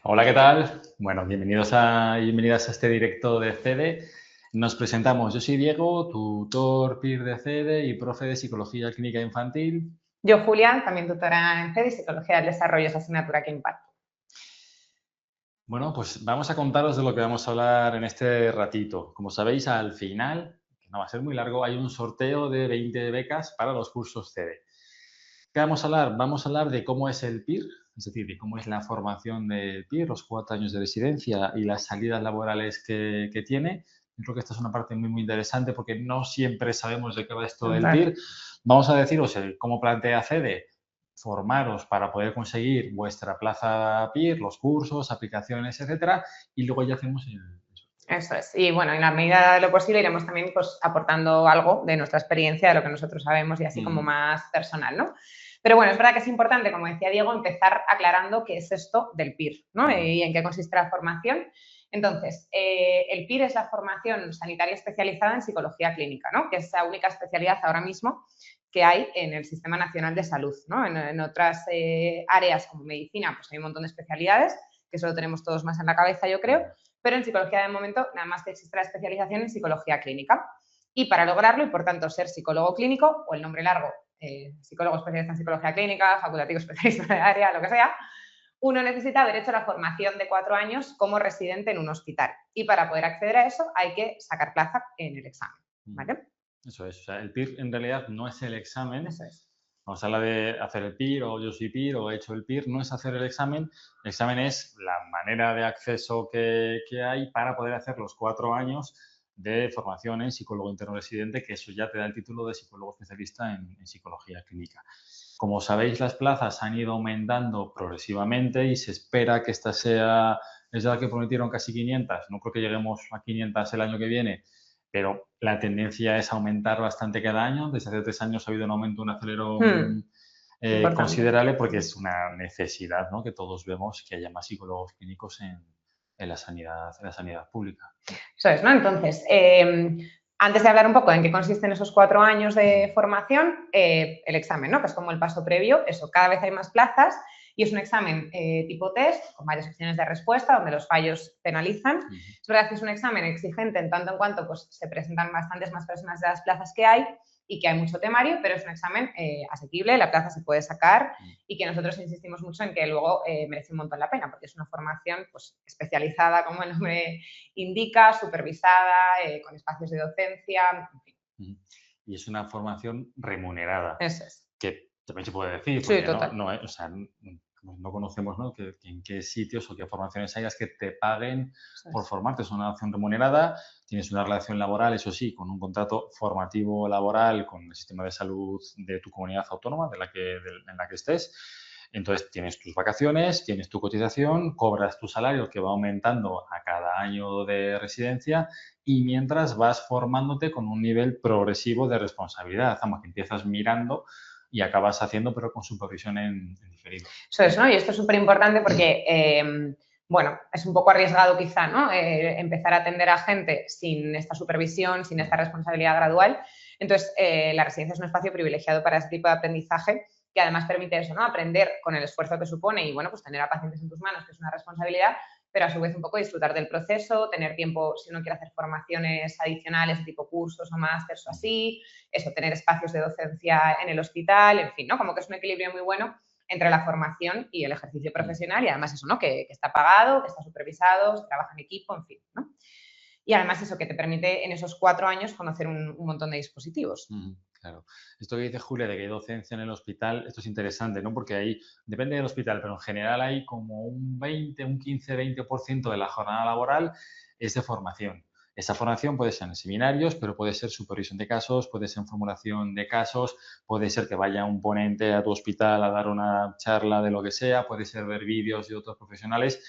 Hola, ¿qué tal? Bueno, bienvenidas a este directo de CEDE. Nos presentamos. Yo soy Diego, tutor PIR de CEDE y profe de Psicología Clínica Infantil. Yo, Julián, también tutora en CEDI, Psicología del Desarrollo, esa asignatura que imparto. Bueno, pues vamos a contaros de lo que vamos a hablar en este ratito. Como sabéis, al final, que no va a ser muy largo, hay un sorteo de 20 becas para los cursos CEDE. ¿Qué vamos a hablar? Vamos a hablar de cómo es el PIR, es decir, de cómo es la formación del PIR, los 4 años de residencia y las salidas laborales que tiene. Yo creo que esta es una parte muy interesante porque no siempre sabemos de qué va esto del Total. PIR. Vamos a deciros cómo plantea CEDE formaros para poder conseguir vuestra plaza PIR, los cursos, aplicaciones, etcétera, y luego ya hacemos el sorteo. Eso es. Y bueno, en la medida de lo posible iremos también pues, aportando algo de nuestra experiencia, de lo que nosotros sabemos y así como más personal, ¿no? Pero bueno, es verdad que es importante, como decía Diego, empezar aclarando qué es esto del PIR, ¿no? Y en qué consiste la formación. Entonces, el PIR es la formación sanitaria especializada en psicología clínica, ¿no? Que es la única especialidad ahora mismo que hay en el Sistema Nacional de Salud, ¿no? En otras áreas como medicina, pues hay un montón de especialidades, que eso lo tenemos todos más en la cabeza, yo creo, pero en psicología de momento nada más que existe la especialización en psicología clínica. Y para lograrlo, y por tanto ser psicólogo clínico, o el nombre largo, psicólogo especialista en psicología clínica, facultativo especialista de área, lo que sea, uno necesita haber hecho la formación de 4 años como residente en un hospital. Y para poder acceder a eso hay que sacar plaza en el examen. ¿Vale? Eso es. O sea, el PIR en realidad no es el examen. Eso es. Cuando se habla de hacer el PIR o yo soy PIR o he hecho el PIR, no es hacer el examen. El examen es la manera de acceso que hay para poder hacer los 4 años de formación en psicólogo interno residente, que eso ya te da el título de psicólogo especialista en psicología clínica. Como sabéis, las plazas han ido aumentando progresivamente y se espera que esta sea, es la que prometieron casi 500, no creo que lleguemos a 500 el año que viene, pero la tendencia es aumentar bastante cada año. Desde hace 3 años ha habido un aumento, un acelerón Importante. considerable porque es una necesidad, ¿no? Que todos vemos que haya más psicólogos clínicos en la sanidad pública. Eso es, ¿no? Entonces, antes de hablar un poco en qué consisten esos 4 años de formación, el examen, ¿no? Que es como el paso previo, eso, cada vez hay más plazas y es un examen tipo test, con varias opciones de respuesta, donde los fallos penalizan. Es verdad que es un examen exigente en tanto en cuanto pues, se presentan bastantes más personas de las plazas que hay y que hay mucho temario, pero es un examen asequible, la plaza se puede sacar y que nosotros insistimos mucho en que luego merece un montón la pena, porque es una formación pues, especializada, como el nombre indica, supervisada, con espacios de docencia, en fin. Y es una formación remunerada, Eso es. que también se puede decir, Sí, porque total. o sea, no conocemos, ¿no? En qué sitios o qué formaciones hay que te paguen Eso por es. formarte. Es una opción remunerada, tienes una relación laboral, eso sí, con un contrato formativo laboral con el sistema de salud de tu comunidad autónoma, en la que estés. Entonces tienes tus vacaciones, tienes tu cotización, cobras tu salario que va aumentando a cada año de residencia y mientras vas formándote con un nivel progresivo de responsabilidad. Vamos, que empiezas mirando y acabas haciendo, pero con supervisión en diferido. Eso es, ¿no? Y esto es súper importante porque, bueno, es un poco arriesgado quizá, ¿no? Empezar a atender a gente sin esta supervisión, sin esta responsabilidad gradual. Entonces, la residencia es un espacio privilegiado para ese tipo de aprendizaje que además permite eso, ¿no? Aprender con el esfuerzo que supone y, bueno, pues tener a pacientes en tus manos, que es una responsabilidad, pero a su vez un poco disfrutar del proceso, tener tiempo, si uno quiere hacer formaciones adicionales, tipo cursos o másters o así, eso, tener espacios de docencia en el hospital, en fin, ¿no? Como que es un equilibrio muy bueno entre la formación y el ejercicio profesional y además eso, ¿no? Que está pagado, que está supervisado, se trabaja en equipo, en fin, ¿no? Y además eso que te permite en esos 4 años conocer un montón de dispositivos. Claro. Esto que dice Julia de que hay docencia en el hospital, esto es interesante, ¿no? Porque ahí, depende del hospital, pero en general hay como un 20, un 15-20% de la jornada laboral es de formación. Esa formación puede ser en seminarios, pero puede ser supervisión de casos, puede ser en formulación de casos, puede ser que vaya un ponente a tu hospital a dar una charla de lo que sea, puede ser ver vídeos de otros profesionales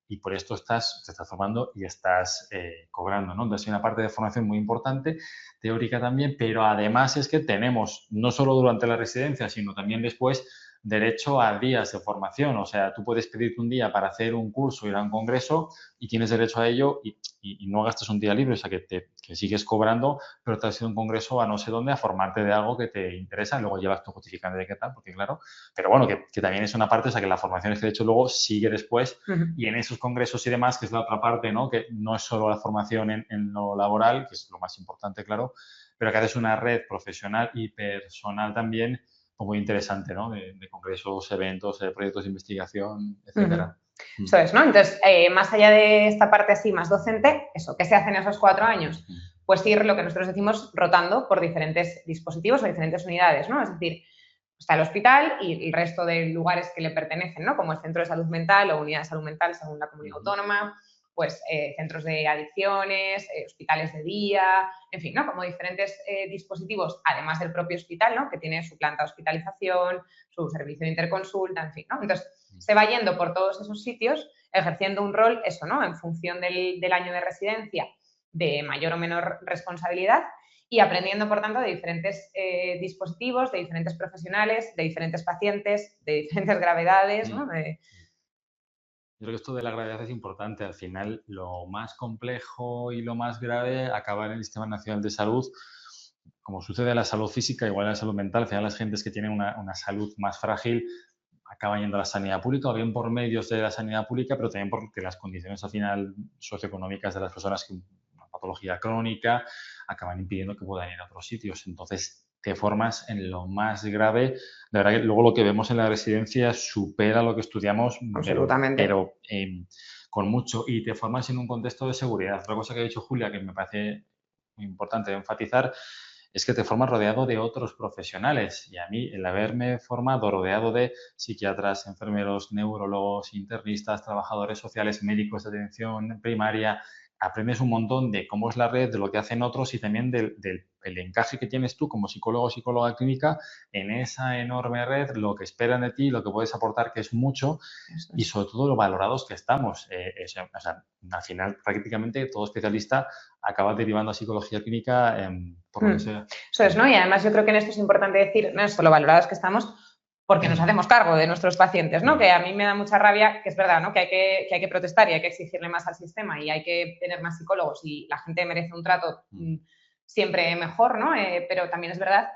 y por esto te estás formando y estás cobrando, ¿no? Entonces hay una parte de formación muy importante, teórica también, pero además es que tenemos, no solo durante la residencia, sino también después, derecho a días de formación. O sea, tú puedes pedirte un día para hacer un curso, ir a un congreso y tienes derecho a ello y no gastas un día libre, o sea, que sigues cobrando, pero te has ido a un congreso a no sé dónde a formarte de algo que te interesa y luego llevas tu justificante de qué tal, porque claro, pero bueno, que también es una parte, o sea, que la formación es que de hecho luego sigue después y en esos congresos y demás, que es la otra parte, ¿no? Que no es solo la formación en lo laboral, que es lo más importante, claro, pero que haces una red profesional y personal también muy interesante, ¿no? De congresos, eventos, proyectos de investigación, etcétera. Eso es, ¿no? Entonces, más allá de esta parte así más docente, eso, ¿qué se hace en esos 4 años? Pues ir, lo que nosotros decimos, rotando por diferentes dispositivos o diferentes unidades, ¿no? Es decir, está el hospital y el resto de lugares que le pertenecen, ¿no? Como el centro de salud mental o unidad de salud mental según la comunidad autónoma, pues centros de adicciones, hospitales de día, en fin, ¿no? Como diferentes dispositivos, además del propio hospital, ¿no? Que tiene su planta de hospitalización, su servicio de interconsulta, en fin, ¿no? Entonces, se va yendo por todos esos sitios ejerciendo un rol, eso, ¿no? En función del año de residencia, de mayor o menor responsabilidad y aprendiendo, por tanto, de diferentes dispositivos, de diferentes profesionales, de diferentes pacientes, de diferentes gravedades, ¿no? Yo creo que esto de la gravedad es importante. Al final, lo más complejo y lo más grave acaba en el Sistema Nacional de Salud. Como sucede en la salud física, igual en la salud mental, al final las gentes que tienen una salud más frágil acaban yendo a la sanidad pública, o bien por medios de la sanidad pública, pero también porque las condiciones al final socioeconómicas de las personas con una patología crónica acaban impidiendo que puedan ir a otros sitios. Entonces, te formas en lo más grave. De verdad que luego lo que vemos en la residencia supera lo que estudiamos, pero con mucho. Y te formas en un contexto de seguridad. Otra cosa que ha dicho Julia, que me parece muy importante enfatizar, es que te formas rodeado de otros profesionales. Y a mí, el haberme formado rodeado de psiquiatras, enfermeros, neurólogos, internistas, trabajadores sociales, médicos de atención primaria, aprendes un montón de cómo es la red, de lo que hacen otros y también del encaje que tienes tú como psicólogo o psicóloga clínica en esa enorme red, lo que esperan de ti, lo que puedes aportar, que es mucho, y sobre todo lo valorados que estamos. O sea, al final, prácticamente todo especialista acaba derivando a psicología clínica por lo que sea. Eso es, ¿no? Y además yo creo que en esto es importante decir, no es lo valorados que estamos, porque nos hacemos cargo de nuestros pacientes, ¿no? Que a mí me da mucha rabia, que es verdad, ¿no? Que hay que protestar y hay que exigirle más al sistema y hay que tener más psicólogos y la gente merece un trato siempre mejor, ¿no? Pero también es verdad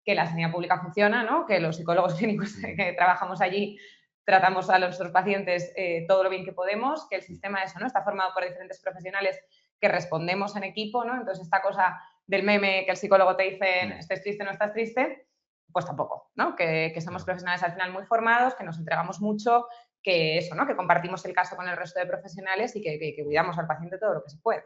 que la sanidad pública funciona, ¿no? Que los psicólogos clínicos que trabajamos allí tratamos a nuestros pacientes todo lo bien que podemos, que el sistema eso, ¿no? Está formado por diferentes profesionales que respondemos en equipo, ¿no? Entonces esta cosa del meme que el psicólogo te dice, ¿estás triste o no estás triste? Pues tampoco, ¿no? Que somos profesionales al final muy formados, que nos entregamos mucho, que eso, ¿no? Que compartimos el caso con el resto de profesionales y que cuidamos al paciente todo lo que se puede.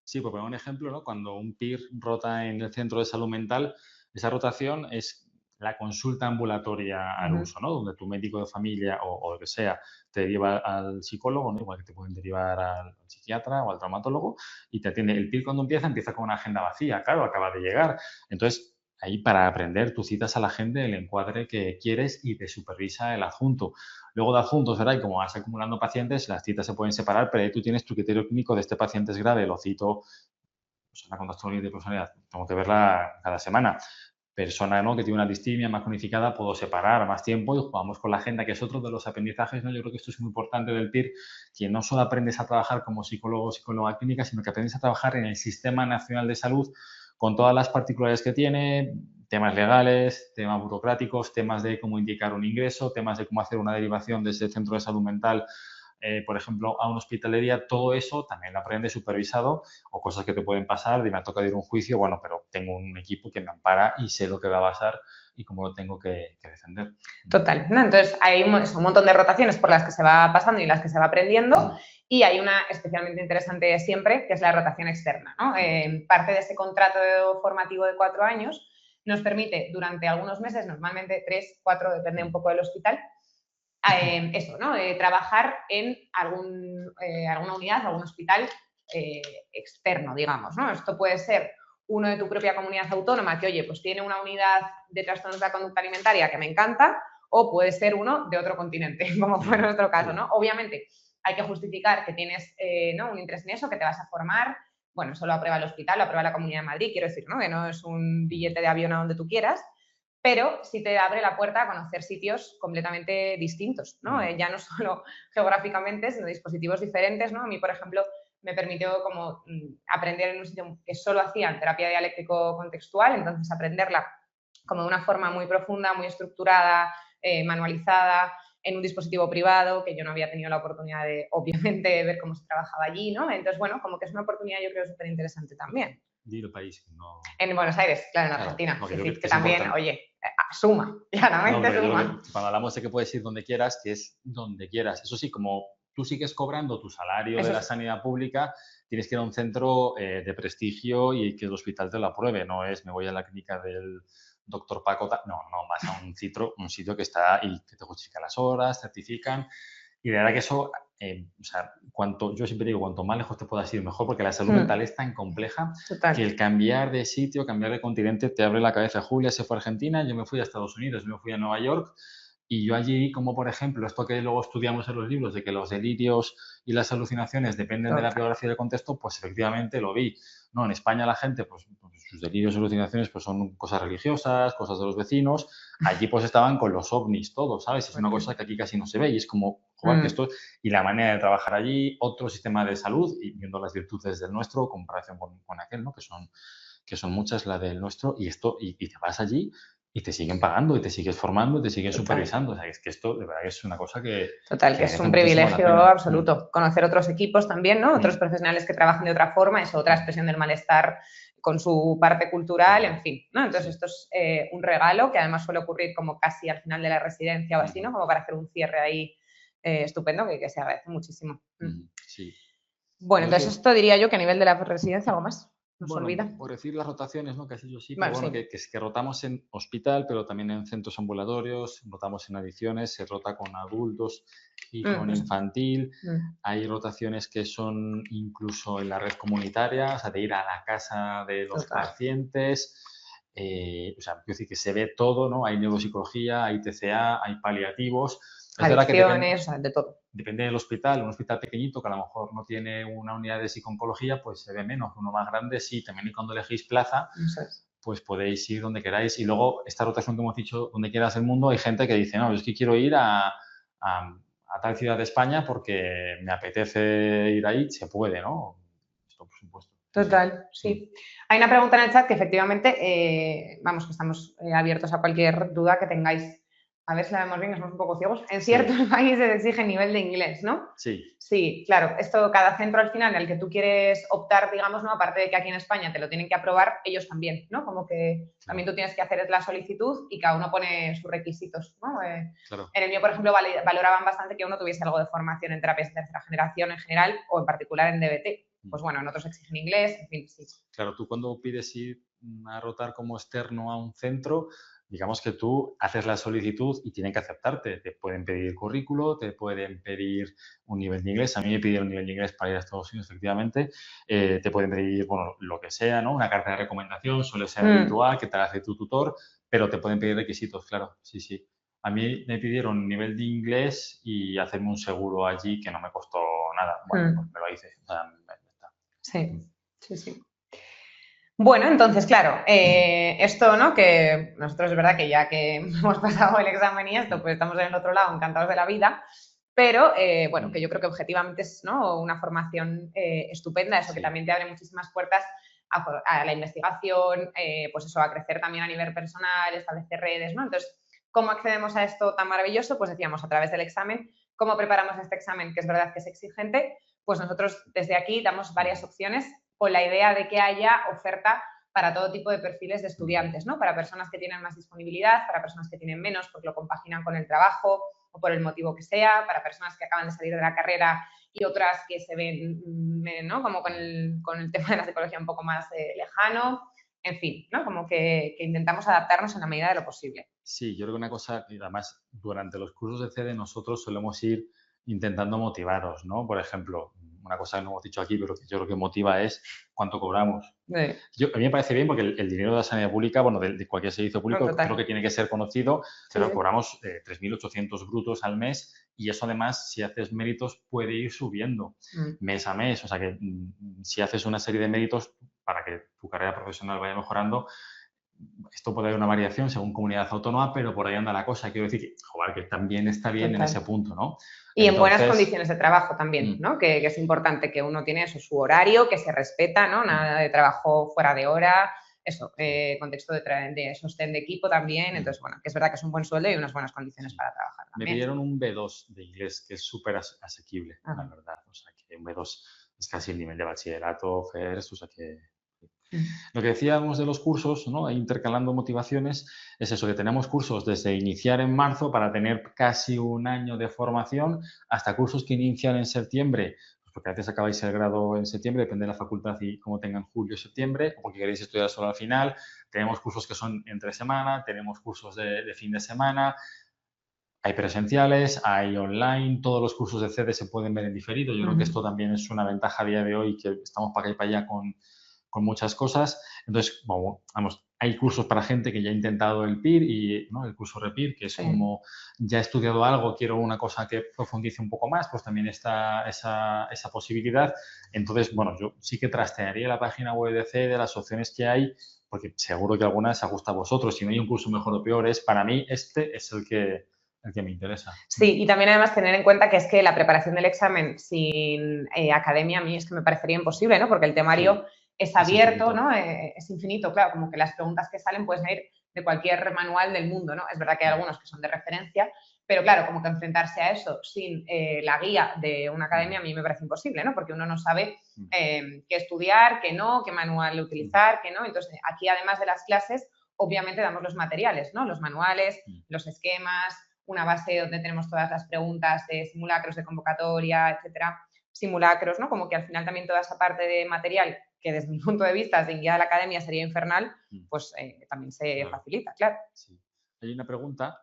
Sí, por poner un ejemplo, ¿no? Cuando un PIR rota en el centro de salud mental, esa rotación es la consulta ambulatoria al uso, ¿no? Donde tu médico de familia o lo que sea te deriva al psicólogo, ¿no? Igual que te pueden derivar al psiquiatra o al traumatólogo y te atiende. El PIR cuando empieza con una agenda vacía, claro, acaba de llegar. Entonces, ahí para aprender, tú citas a la gente el encuadre que quieres y te supervisa el adjunto. Luego de adjuntos, ¿verdad? Y como vas acumulando pacientes, las citas se pueden separar, pero ahí tú tienes tu criterio clínico de este paciente es grave, lo cito, pues una conducta de personalidad, tengo que verla cada semana. Persona, ¿no? Que tiene una distimia más cronificada, puedo separar más tiempo y jugamos con la agenda, que es otro de los aprendizajes, ¿no? Yo creo que esto es muy importante del PIR, que no solo aprendes a trabajar como psicólogo o psicóloga clínica, sino que aprendes a trabajar en el Sistema Nacional de Salud con todas las particularidades que tiene, temas legales, temas burocráticos, temas de cómo indicar un ingreso, temas de cómo hacer una derivación desde el centro de salud mental, por ejemplo, a un hospital de día. Todo eso también lo aprende supervisado, o cosas que te pueden pasar, de me ha tocado ir a un juicio, bueno, pero tengo un equipo que me ampara y sé lo que va a pasar y cómo lo tengo que defender. Total, ¿no? Entonces hay un montón de rotaciones por las que se va pasando y las que se va aprendiendo y hay una especialmente interesante siempre, que es la rotación externa, ¿no? Parte de ese contrato formativo de 4 años nos permite durante algunos meses, normalmente 3, 4, depende un poco del hospital, eso, ¿no? Trabajar en alguna unidad, algún hospital externo, digamos, ¿no? Esto puede ser uno de tu propia comunidad autónoma que, oye, pues tiene una unidad de trastornos de la conducta alimentaria que me encanta, o puede ser uno de otro continente, como fue nuestro caso, ¿no? Obviamente hay que justificar que tienes ¿no? un interés en eso, que te vas a formar, bueno, eso lo aprueba el hospital, lo aprueba la Comunidad de Madrid, quiero decir, ¿no? Que no es un billete de avión a donde tú quieras, pero sí te abre la puerta a conocer sitios completamente distintos, ¿no? Ya no solo geográficamente, sino dispositivos diferentes, ¿no? A mí, por ejemplo, me permitió como aprender en un sitio que solo hacían terapia dialéctico-contextual, entonces aprenderla como de una forma muy profunda, muy estructurada, manualizada, en un dispositivo privado, que yo no había tenido la oportunidad de, obviamente, ver cómo se trabajaba allí, ¿no? Entonces, bueno, como que es una oportunidad, yo creo, súper interesante también. Di el país, no... En Buenos Aires, claro, en Argentina. Sí, sí, que también, importante. Oye, suma, claramente no, suma. Cuando hablamos de que puedes ir donde quieras, que es donde quieras. Eso sí, como tú sigues cobrando tu salario de la sanidad pública, tienes que ir a un centro de prestigio y que el hospital te lo apruebe. No es, me voy a la clínica del doctor Paco. No, vas a un sitio que está y que te justifica las horas, certifican. Y de verdad que eso, o sea, yo siempre digo, cuanto más lejos te puedas ir, mejor, porque la salud mental es tan compleja que el cambiar de sitio, cambiar de continente, te abre la cabeza. Julia se fue a Argentina, yo me fui a Estados Unidos, yo me fui a Nueva York, y yo allí, como por ejemplo, esto que luego estudiamos en los libros, de que los delirios y las alucinaciones dependen de la biografía y del contexto, pues efectivamente lo vi. No, en España la gente, pues sus delirios y alucinaciones pues son cosas religiosas, cosas de los vecinos. Allí pues estaban con los ovnis todos, ¿sabes? Es una cosa que aquí casi no se ve y es como, joder, que esto... Y la manera de trabajar allí, otro sistema de salud, y viendo las virtudes del nuestro, en comparación con aquel, ¿no? Que son muchas la del nuestro, y te vas allí y te siguen pagando y te sigues formando y te siguen supervisando. O sea, es que esto de verdad es una cosa que... Total, que es un privilegio absoluto. Conocer otros equipos también, ¿no? Otros profesionales que trabajan de otra forma, es otra expresión del malestar con su parte cultural, en fin, ¿no? Entonces esto es un regalo que además suele ocurrir como casi al final de la residencia o así, ¿no? Como para hacer un cierre ahí estupendo que se agradece muchísimo. Sí. Bueno, entonces esto diría yo que a nivel de la residencia, ¿algo más? Nos olvida. Por decir las rotaciones, ¿no? Casi yo sí, bueno, pero bueno, sí. que rotamos en hospital, pero también en centros ambulatorios, rotamos en adicciones, se rota con adultos y con infantil. Hay rotaciones que son incluso en la red comunitaria, o sea, de ir a la casa de los pacientes. O sea, quiero decir que se ve todo, ¿no? Hay neuropsicología, hay TCA, hay paliativos. Adicciones, o sea, de todo. Depende del hospital, un hospital pequeñito que a lo mejor no tiene una unidad de psiconcología, pues se ve menos. Uno más grande, sí, también, y cuando elegís plaza, pues podéis ir donde queráis. Y luego, esta rotación que hemos dicho, donde quieras el mundo, hay gente que dice, no, es que quiero ir a tal ciudad de España porque me apetece ir ahí, se puede, ¿no? Esto, por supuesto. Total, sí. Hay una pregunta en el chat que efectivamente, vamos, que estamos abiertos a cualquier duda que tengáis. A ver si la vemos bien, que somos un poco ciegos. En ciertos países exige nivel de inglés, ¿no? Sí. Sí, claro. Esto, cada centro al final en el que tú quieres optar, digamos, ¿no? Aparte de que aquí en España te lo tienen que aprobar, ellos también, ¿no? Como que también tú tienes que hacer la solicitud y cada uno pone sus requisitos, ¿no? En el mío, por ejemplo, valoraban bastante que uno tuviese algo de formación en terapias de tercera generación en general o en particular en DBT. Pues bueno, en otros exigen inglés, en fin, sí. Claro, tú cuando pides ir a rotar como externo a un centro, digamos que tú haces la solicitud y tienen que aceptarte. Te pueden pedir currículo, te pueden pedir un nivel de inglés. A mí me pidieron un nivel de inglés para ir a Estados Unidos, efectivamente. Te pueden pedir, bueno, lo que sea, ¿no? Una carta de recomendación, suele ser habitual, que te la hace tu tutor, pero te pueden pedir requisitos, claro, sí, sí. A mí me pidieron un nivel de inglés y hacerme un seguro allí que no me costó nada. Bueno, pues me lo hice. O sea, sí, sí, sí. Bueno, entonces, claro, esto, ¿no? Que nosotros es verdad que ya que hemos pasado el examen y esto, pues estamos en el otro lado encantados de la vida, pero bueno, que yo creo que objetivamente es, ¿no? Una formación estupenda, eso que también te abre muchísimas puertas a la investigación, pues eso, a crecer también a nivel personal, establecer redes, ¿no? Entonces, ¿cómo accedemos a esto tan maravilloso? Pues decíamos, a través del examen. ¿Cómo preparamos este examen, que es verdad que es exigente? Pues nosotros desde aquí damos varias opciones con la idea de que haya oferta para todo tipo de perfiles de estudiantes, ¿no? Para personas que tienen más disponibilidad, para personas que tienen menos porque lo compaginan con el trabajo o por el motivo que sea, para personas que acaban de salir de la carrera y otras que se ven, ¿no? Como con el tema de la psicología un poco más lejano. En fin, ¿no? Como que intentamos adaptarnos en la medida de lo posible. Sí, yo creo que una cosa, y además, durante los cursos de CEDE nosotros solemos ir intentando motivaros, ¿no? Por ejemplo, una cosa que no hemos dicho aquí, pero que yo creo que motiva es cuánto cobramos. A mí me parece bien porque el dinero de la sanidad pública, bueno, de cualquier servicio público, creo que tiene que ser conocido, pero cobramos 3.800 brutos al mes y eso además, si haces méritos, puede ir subiendo mes a mes. O sea que si haces una serie de méritos para que tu carrera profesional vaya mejorando, esto puede haber una variación según comunidad autónoma, pero por ahí anda la cosa. Quiero decir que, joder, que también está bien en ese punto, ¿no? Y en buenas condiciones de trabajo también, ¿no? Que es importante que uno tiene eso, su horario, que se respeta, ¿no? Nada de trabajo fuera de hora, eso, contexto de sostén de equipo también. Entonces, bueno, que es verdad que es un buen sueldo y unas buenas condiciones para trabajar también. Me pidieron un B2 de inglés, que es súper asequible, la verdad. O sea, que un B2 es casi el nivel de bachillerato, FERS, o sea que... Lo que decíamos de los cursos, ¿no? Intercalando motivaciones, es eso, que tenemos cursos desde iniciar en marzo para tener casi un año de formación, hasta cursos que inician en septiembre, pues porque a veces acabáis el grado en septiembre, depende de la facultad y cómo tengan julio o septiembre, o porque queréis estudiar solo al final. Tenemos cursos que son entre semana, tenemos cursos de fin de semana. Hay presenciales, hay online, todos los cursos de CEDE se pueden ver en diferido. Yo creo que esto también es una ventaja a día de hoy, que estamos para acá y para allá con muchas cosas. Entonces, vamos, hay cursos para gente que ya ha intentado el PIR y, ¿no? El curso REPIR, que es como ya he estudiado algo, quiero una cosa que profundice un poco más, pues también está esa posibilidad. Entonces, bueno, yo sí que trastearía la página web de CEDE, las opciones que hay, porque seguro que alguna se ajusta a vosotros. Si no hay un curso mejor o peor, para mí este es el que me interesa. Sí, y también además tener en cuenta que es que la preparación del examen sin academia a mí es que me parecería imposible, ¿no? Porque el temario es abierto, ¿no? Es infinito, claro, como que las preguntas que salen pueden salir de cualquier manual del mundo, ¿no? Es verdad que hay algunos que son de referencia, pero claro, como que enfrentarse a eso sin la guía de una academia a mí me parece imposible, ¿no? Porque uno no sabe qué estudiar, qué no, qué manual utilizar, qué no. Entonces, aquí además de las clases, obviamente damos los materiales, ¿no? Los manuales, los esquemas, una base donde tenemos todas las preguntas de simulacros de convocatoria, etcétera, simulacros, ¿no? Como que al final también toda esa parte de material que desde mi punto de vista, sin guía de la academia sería infernal, pues también se facilita, claro. Sí. Hay una pregunta,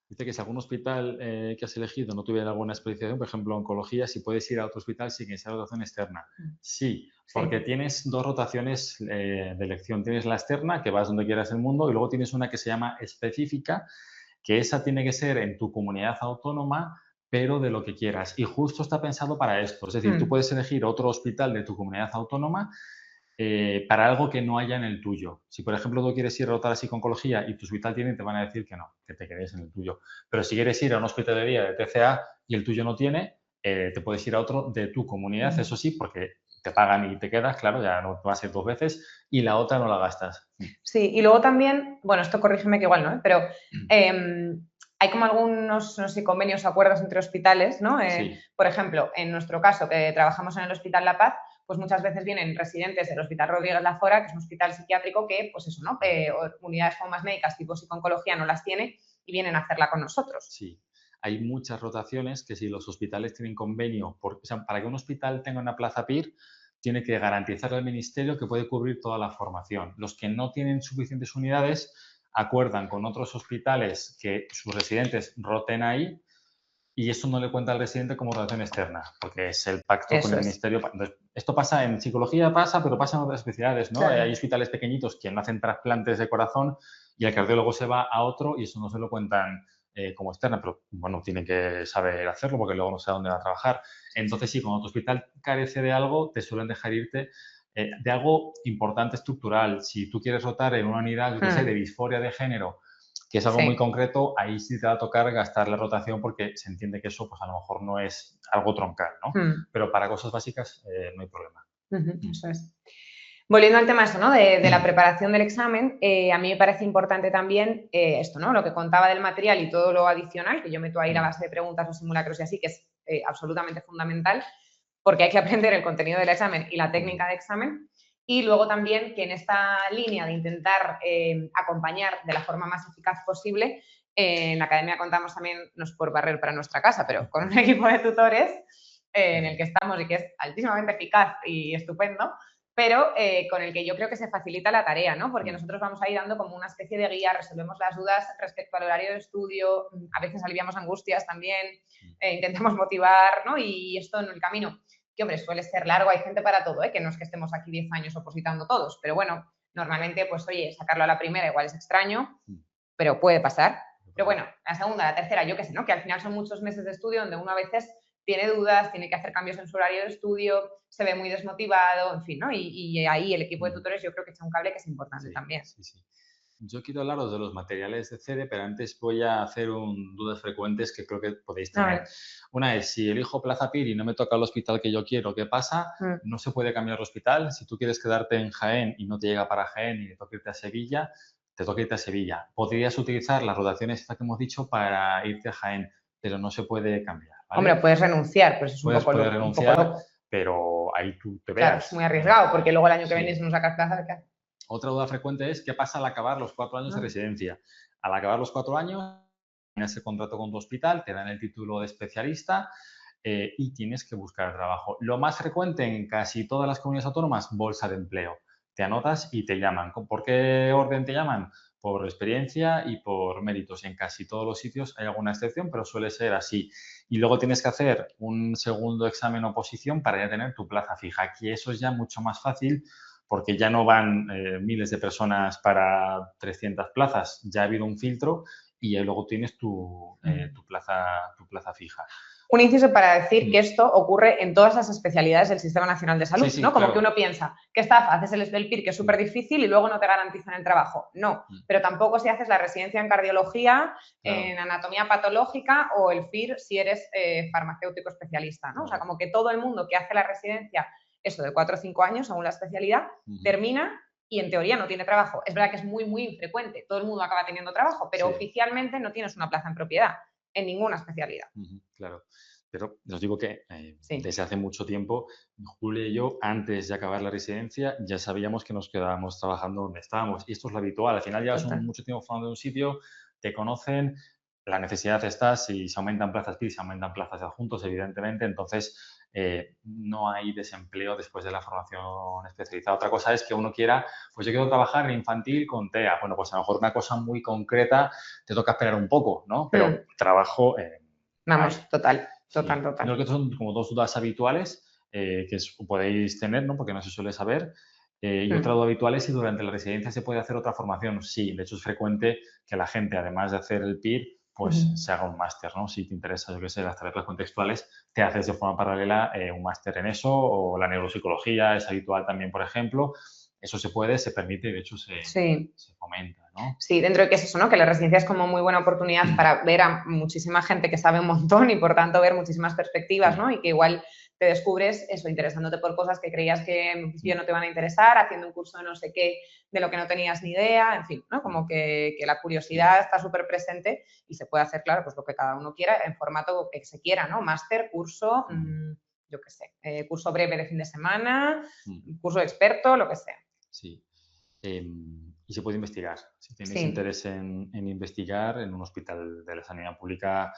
dice que si algún hospital que has elegido no tuviera alguna especialización, por ejemplo, oncología, si puedes ir a otro hospital sin que sea rotación externa. Sí, porque tienes dos rotaciones de elección. Tienes la externa, que vas donde quieras en el mundo, y luego tienes una que se llama específica, que esa tiene que ser en tu comunidad autónoma, pero de lo que quieras. Y justo está pensado para esto. Es decir, tú puedes elegir otro hospital de tu comunidad autónoma para algo que no haya en el tuyo. Si, por ejemplo, tú quieres ir a rotar así con oncología y tu hospital tiene, te van a decir que no, que te quedes en el tuyo. Pero si quieres ir a una hospitalería de TCA y el tuyo no tiene, te puedes ir a otro de tu comunidad, eso sí, porque te pagan y te quedas, claro, ya no va a ser 2 veces, y la otra no la gastas. Sí, y luego también, bueno, esto corrígeme que igual no, pero hay como algunos, no sé, convenios o acuerdos entre hospitales, ¿no? Por ejemplo, en nuestro caso, que trabajamos en el Hospital La Paz, pues muchas veces vienen residentes del Hospital Rodríguez Lafora, que es un hospital psiquiátrico que, pues eso, ¿no? Unidades como más médicas tipo psico-oncología no las tiene y vienen a hacerla con nosotros. Sí. Hay muchas rotaciones que si los hospitales tienen convenio, o sea, para que un hospital tenga una plaza PIR, tiene que garantizarle al ministerio que puede cubrir toda la formación. Los que no tienen suficientes unidades acuerdan con otros hospitales que sus residentes roten ahí y eso no le cuenta al residente como rotación externa, porque es el pacto con el ministerio. Entonces, esto pasa en psicología, pero pasa en otras especialidades, ¿no? Claro. Hay hospitales pequeñitos que no hacen trasplantes de corazón y el cardiólogo se va a otro y eso no se lo cuentan como externa, pero bueno, tiene que saber hacerlo porque luego no sé a dónde va a trabajar. Entonces, sí, cuando tu hospital carece de algo, te suelen dejar irte de algo importante estructural. Si tú quieres rotar en una unidad, yo qué sé, de disforia de género, que es algo muy concreto, ahí sí te va a tocar gastar la rotación porque se entiende que eso pues a lo mejor no es algo troncal, ¿no? Pero para cosas básicas no hay problema. Eso es. Volviendo al tema eso, ¿no? de la preparación del examen, a mí me parece importante también esto, ¿no? Lo que contaba del material y todo lo adicional, que yo meto ahí la base de preguntas, los simulacros y así, que es absolutamente fundamental, porque hay que aprender el contenido del examen y la técnica de examen. Y luego también que en esta línea de intentar acompañar de la forma más eficaz posible, en la academia contamos también, no es por barrer para nuestra casa, pero con un equipo de tutores en el que estamos y que es altísimamente eficaz y estupendo, pero con el que yo creo que se facilita la tarea, ¿no? Porque nosotros vamos ahí dando como una especie de guía, resolvemos las dudas respecto al horario de estudio, a veces aliviamos angustias también, intentamos motivar, ¿no? Y esto en el camino, que hombre, suele ser largo, hay gente para todo, que no es que estemos aquí 10 años opositando todos, pero bueno, normalmente, pues oye, sacarlo a la primera igual es extraño, pero puede pasar. Pero bueno, la segunda, la tercera, yo qué sé, ¿no? Que al final son muchos meses de estudio donde uno a veces tiene dudas, tiene que hacer cambios en su horario de estudio, se ve muy desmotivado, en fin, ¿no? Y ahí el equipo de tutores yo creo que echa un cable que es importante también. Sí. Yo quiero hablaros de los materiales de CEDE, pero antes voy a hacer dudas frecuentes que creo que podéis A tener. ver. Una es, si elijo Plaza Pir y no me toca el hospital que yo quiero, ¿qué pasa? No se puede cambiar el hospital. Si tú quieres quedarte en Jaén y no te llega para Jaén y te toca irte a Sevilla, te toca irte a Sevilla. Podrías utilizar las rotaciones estas que hemos dicho para irte a Jaén, pero no se puede cambiar, ¿vale? Hombre, puedes renunciar, pues es un poco Puedes renunciar, loco. pero ahí tú te Claro, veas. es muy arriesgado, porque luego el año que Sí. viene si no sacas plaza, ¿qué haces? Otra duda frecuente es, ¿qué pasa al acabar los 4 años de residencia? Al acabar los 4 años, tienes el contrato con tu hospital, te dan el título de especialista y tienes que buscar trabajo. Lo más frecuente en casi todas las comunidades autónomas, bolsa de empleo. Te anotas y te llaman. ¿Por qué orden te llaman? Por experiencia y por méritos. En casi todos los sitios hay alguna excepción, pero suele ser así. Y luego tienes que hacer un segundo examen oposición para ya tener tu plaza fija. Aquí eso es ya mucho más fácil porque ya no van miles de personas para 300 plazas, ya ha habido un filtro y luego tienes tu plaza fija. Un inciso para decir que esto ocurre en todas las especialidades del Sistema Nacional de Salud, Sí, sí, ¿no? Como claro. que uno piensa, qué estafa, haces el PIR, que es súper difícil y luego no te garantizan el trabajo. No, pero tampoco si haces la residencia en cardiología, en anatomía patológica o el FIR si eres farmacéutico especialista, ¿no? O sea, como que todo el mundo que hace la residencia, eso de 4 o 5 años, según la especialidad, termina y en teoría no tiene trabajo. Es verdad que es muy, muy infrecuente. Todo el mundo acaba teniendo trabajo, pero oficialmente no tienes una plaza en propiedad en ninguna especialidad. Claro. Pero os digo que desde hace mucho tiempo, Julia y yo, antes de acabar la residencia, ya sabíamos que nos quedábamos trabajando donde estábamos. Y esto es lo habitual. Al final llevas mucho tiempo formando en un sitio, te conocen, la necesidad está, si se aumentan plazas PIR, se aumentan plazas de adjuntos, evidentemente. Entonces, no hay desempleo después de la formación especializada. Otra cosa es que uno quiera, pues yo quiero trabajar en infantil con TEA. Bueno, pues a lo mejor una cosa muy concreta te toca esperar un poco, ¿no? Pero trabajo... Vamos, total. Creo que son como dos dudas habituales que podéis tener, ¿no? Porque no se suele saber. Y otra duda habitual es si durante la residencia se puede hacer otra formación. Sí, de hecho es frecuente que la gente, además de hacer el PIR, pues se haga un máster, ¿no? Si te interesa, yo qué sé, las terapias contextuales, te haces de forma paralela un máster en eso, o la neuropsicología es habitual también, por ejemplo. Eso se puede, se permite y de hecho se fomenta, ¿no? Sí, dentro de que es eso, ¿no? Que la residencia es como muy buena oportunidad para ver a muchísima gente que sabe un montón y por tanto ver muchísimas perspectivas, ¿no? Y que igual te descubres eso, interesándote por cosas que creías que en principio no te van a interesar, haciendo un curso de no sé qué, de lo que no tenías ni idea, en fin, ¿no? Como que la curiosidad está súper presente y se puede hacer, claro, pues lo que cada uno quiera en formato que se quiera, ¿no? Máster, curso, yo qué sé, curso breve de fin de semana, curso experto, lo que sea. Sí. Y se puede investigar. Si tenéis interés en investigar, en un hospital de la sanidad pública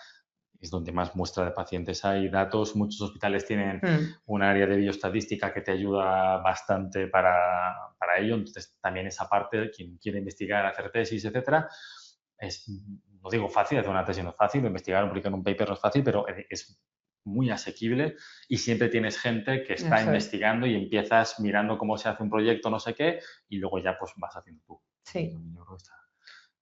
es donde más muestra de pacientes hay, datos. Muchos hospitales tienen un área de bioestadística que te ayuda bastante para ello. Entonces, también esa parte, quien quiere investigar, hacer tesis, etcétera, no digo fácil, hacer una tesis no es fácil, investigar o publicar un paper no es fácil, pero es muy asequible y siempre tienes gente que está investigando y empiezas mirando cómo se hace un proyecto, no sé qué, y luego ya pues vas haciendo tú. Sí. Yo creo que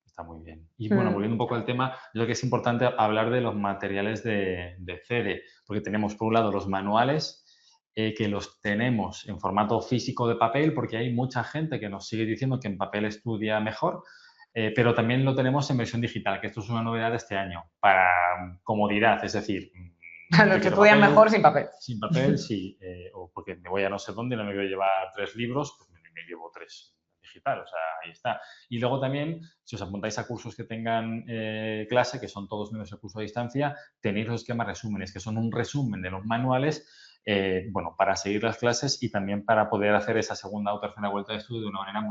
está muy bien. Y bueno, volviendo un poco al tema, yo creo que es importante hablar de los materiales de CEDE, porque tenemos por un lado los manuales, que los tenemos en formato físico de papel, porque hay mucha gente que nos sigue diciendo que en papel estudia mejor, pero también lo tenemos en versión digital, que esto es una novedad de este año, para comodidad, es decir... A los que estudian mejor sin papel. Sin papel, sí. O porque me voy a no sé dónde, no me voy a llevar 3 libros, pues me llevo 3 digital, o sea, ahí está. Y luego también, si os apuntáis a cursos que tengan clase, que son todos menos el curso a distancia, tenéis los esquemas resúmenes, que son un resumen de los manuales, bueno, para seguir las clases y también para poder hacer esa segunda o tercera vuelta de estudio de una manera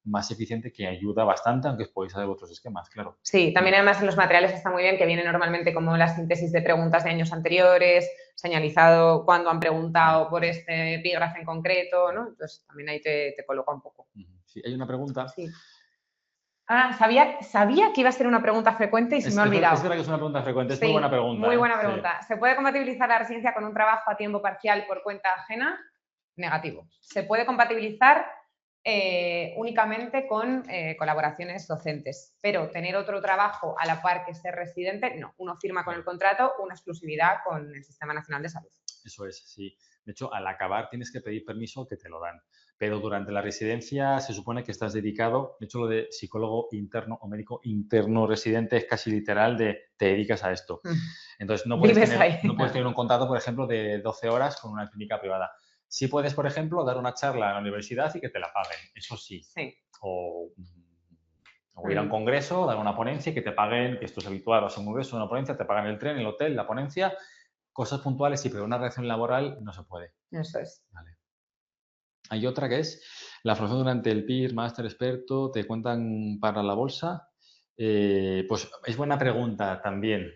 más eficiente, que ayuda bastante, aunque podéis hacer otros esquemas, claro. Sí, también además en los materiales está muy bien que viene normalmente como la síntesis de preguntas de años anteriores, señalizado cuándo han preguntado por este epígrafe en concreto, ¿no? Entonces también ahí te coloca un poco. Sí, hay una pregunta. Sí. Ah, sabía que iba a ser una pregunta frecuente y se me ha olvidado. Es verdad que es una pregunta frecuente, es muy buena pregunta. Muy buena pregunta. ¿Se puede compatibilizar la residencia con un trabajo a tiempo parcial por cuenta ajena? Negativo. ¿Se puede compatibilizar únicamente con colaboraciones docentes? Pero tener otro trabajo a la par que ser residente, no. Uno firma con el contrato una exclusividad con el Sistema Nacional de Salud. Eso es, sí. De hecho, al acabar tienes que pedir permiso que te lo dan. Pero durante la residencia se supone que estás dedicado, de hecho lo de psicólogo interno o médico interno residente es casi literal de te dedicas a esto. Entonces no puedes tener un contrato, por ejemplo, de 12 horas con una clínica privada. Sí puedes, por ejemplo, dar una charla en la universidad y que te la paguen, eso sí. O ir a un congreso, dar una ponencia y que te paguen, que esto es habitual, vas a un congreso, una ponencia, te pagan el tren, el hotel, la ponencia, cosas puntuales sí, pero una relación laboral no se puede. Eso es. Vale. Hay otra que es la formación durante el PIR, máster experto, ¿te cuentan para la bolsa? Pues es buena pregunta también.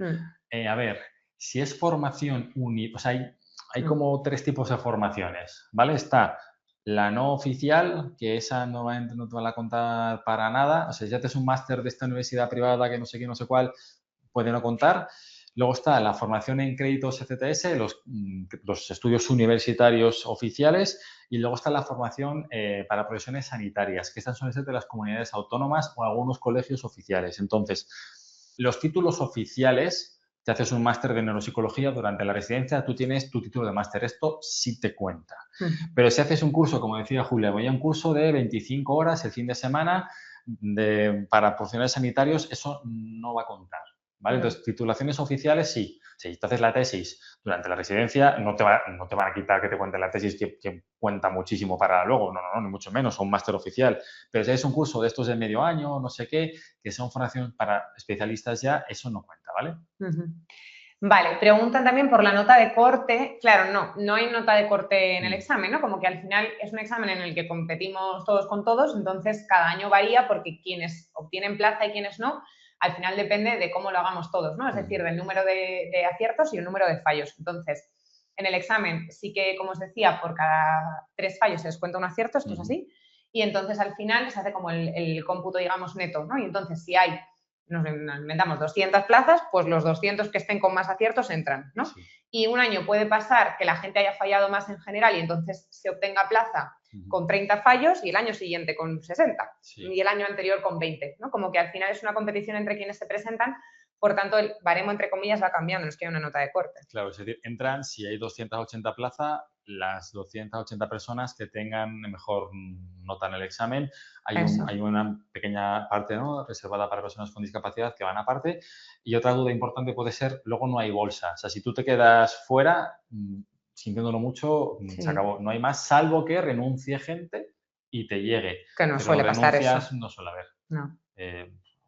A ver, si es formación o sea, hay como 3 tipos de formaciones, ¿vale? Está la no oficial, que esa normalmente no te van a contar para nada. O sea, si haces un máster de esta universidad privada que no sé qué, no sé cuál, puede no contar. Luego está la formación en créditos ECTS, los estudios universitarios oficiales, y luego está la formación para profesiones sanitarias, que estas son de las comunidades autónomas o algunos colegios oficiales. Entonces, los títulos oficiales, te haces un máster de neuropsicología durante la residencia, tú tienes tu título de máster, esto sí te cuenta. Pero si haces un curso, como decía Julia, voy a un curso de 25 horas el fin de semana para profesionales sanitarios, eso no va a contar. ¿Vale? Entonces, titulaciones oficiales, sí. Si tú haces la tesis durante la residencia, no te van a quitar que te cuente la tesis que cuenta muchísimo para luego, no, ni mucho menos, o un máster oficial. Pero si es un curso de estos de medio año, no sé qué, que son formación para especialistas ya, eso no cuenta, ¿vale? Vale, preguntan también por la nota de corte. Claro, no hay nota de corte en el examen, ¿no? Como que al final es un examen en el que competimos todos con todos, entonces cada año varía porque quienes obtienen plaza y quienes no, al final depende de cómo lo hagamos todos, ¿no? Es decir, del número de aciertos y el número de fallos. Entonces, en el examen sí que, como os decía, por cada 3 fallos se descuenta un acierto, esto es así, y entonces al final se hace como el cómputo, digamos, neto, ¿no? Y entonces si hay, nos inventamos 200 plazas, pues los 200 que estén con más aciertos entran, ¿no? Sí. Y un año puede pasar que la gente haya fallado más en general y entonces se obtenga plaza con 30 fallos y el año siguiente con 60 y el año anterior con 20, ¿no? Como que al final es una competición entre quienes se presentan, por tanto el baremo entre comillas va cambiando, no es que haya una nota de corte. Claro, es decir, entran, si hay 280 plazas, las 280 personas que tengan mejor nota en el examen, hay una pequeña parte, ¿no?, reservada para personas con discapacidad que van aparte. Y otra duda importante puede ser, luego no hay bolsa. O sea, si tú te quedas fuera, sintiéndolo mucho, se acabó. No hay más, salvo que renuncie gente y te llegue. Que no suele pasar eso. No suele haber. No.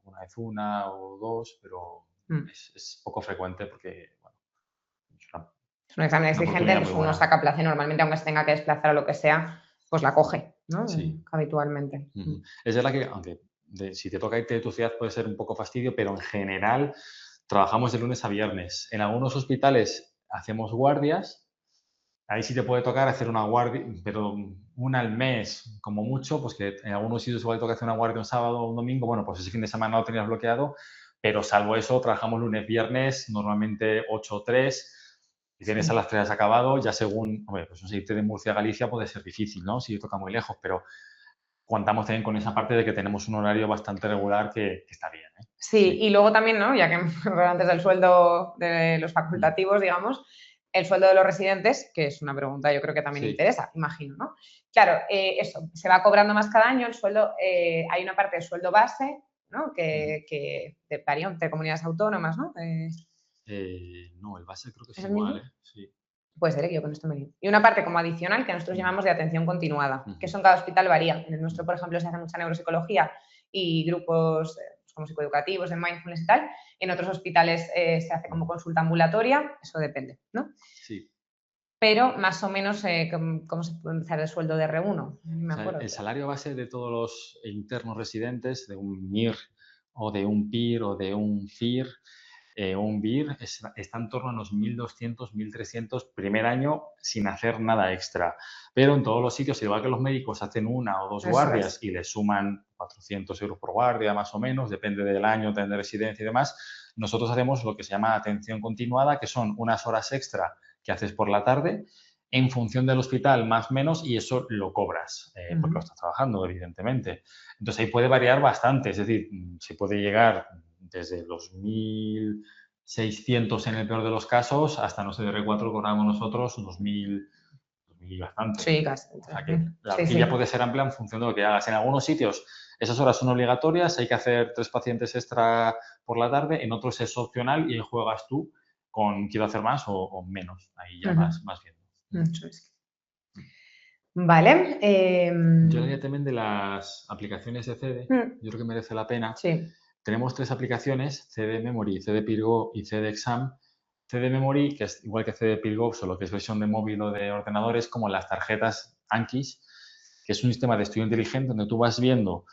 Una vez una o dos, pero es poco frecuente porque, bueno, es un examen exigente, entonces uno saca plaza y normalmente, aunque se tenga que desplazar o lo que sea, pues la coge, ¿no? Sí. Habitualmente. Es verdad que, aunque si te toca irte de tu ciudad puede ser un poco fastidio, pero en general trabajamos de lunes a viernes. En algunos hospitales hacemos guardias. Ahí sí te puede tocar hacer una guardia, pero una al mes, como mucho, pues que en algunos sitios igual te toca hacer una guardia un sábado o un domingo, bueno, pues ese fin de semana lo tenías bloqueado, pero salvo eso, trabajamos lunes, viernes, normalmente 8 o 3, y tienes a las 3 acabado, ya según, hombre, pues no sé, irte de Murcia a Galicia puede ser difícil, ¿no? Si toca muy lejos, pero contamos también con esa parte de que tenemos un horario bastante regular que está bien, ¿eh? Sí, y luego también, ¿no?, ya que antes del sueldo de los facultativos, digamos, el sueldo de los residentes, que es una pregunta yo creo que también interesa, imagino, ¿no? Claro, eso, se va cobrando más cada año, el sueldo, hay una parte del sueldo base, ¿no?, que varía entre comunidades autónomas, ¿no? No, el base creo que es igual, ¿eh? Sí. Puede ser, que yo con esto me lío. Y una parte como adicional que nosotros llamamos de atención continuada, que eso en cada hospital varía. En el nuestro, por ejemplo, se hace mucha neuropsicología y grupos como psicoeducativos, de mindfulness y tal. En otros hospitales se hace como consulta ambulatoria, eso depende, ¿no? Sí. Pero más o menos, ¿cómo se puede empezar el sueldo de R1? Me acuerdo. El salario base de todos los internos residentes, de un MIR o de un PIR o de un FIR, un BIR está en torno a unos 1.200, 1.300 primer año sin hacer nada extra. Pero en todos los sitios, igual que los médicos hacen una o dos guardias y les suman 400 euros por guardia más o menos, depende del año, depende de residencia y demás, nosotros hacemos lo que se llama atención continuada, que son unas horas extra que haces por la tarde en función del hospital más o menos y eso lo cobras porque lo estás trabajando, evidentemente. Entonces ahí puede variar bastante, es decir, se puede llegar desde los 1.600 en el peor de los casos hasta, no sé, de R4 cobramos nosotros unos 1.000, y bastante. Sí, casi. O sea que la Sí, horquilla sí. puede ser amplia en función de lo que hagas. En algunos sitios esas horas son obligatorias, hay que hacer 3 pacientes extra por la tarde, en otros es opcional y ahí juegas tú con quiero hacer más o menos. Ahí ya vas viendo. Eso es. Vale. Yo diría también de las aplicaciones de CD, yo creo que merece la pena. Sí. Tenemos 3 aplicaciones, CD Memory, CD Pirgo y CD Exam. CD Memory, que es igual que CD Pirgo, solo que es versión de móvil o de ordenadores, como las tarjetas Anki's, que es un sistema de estudio inteligente donde tú vas viendo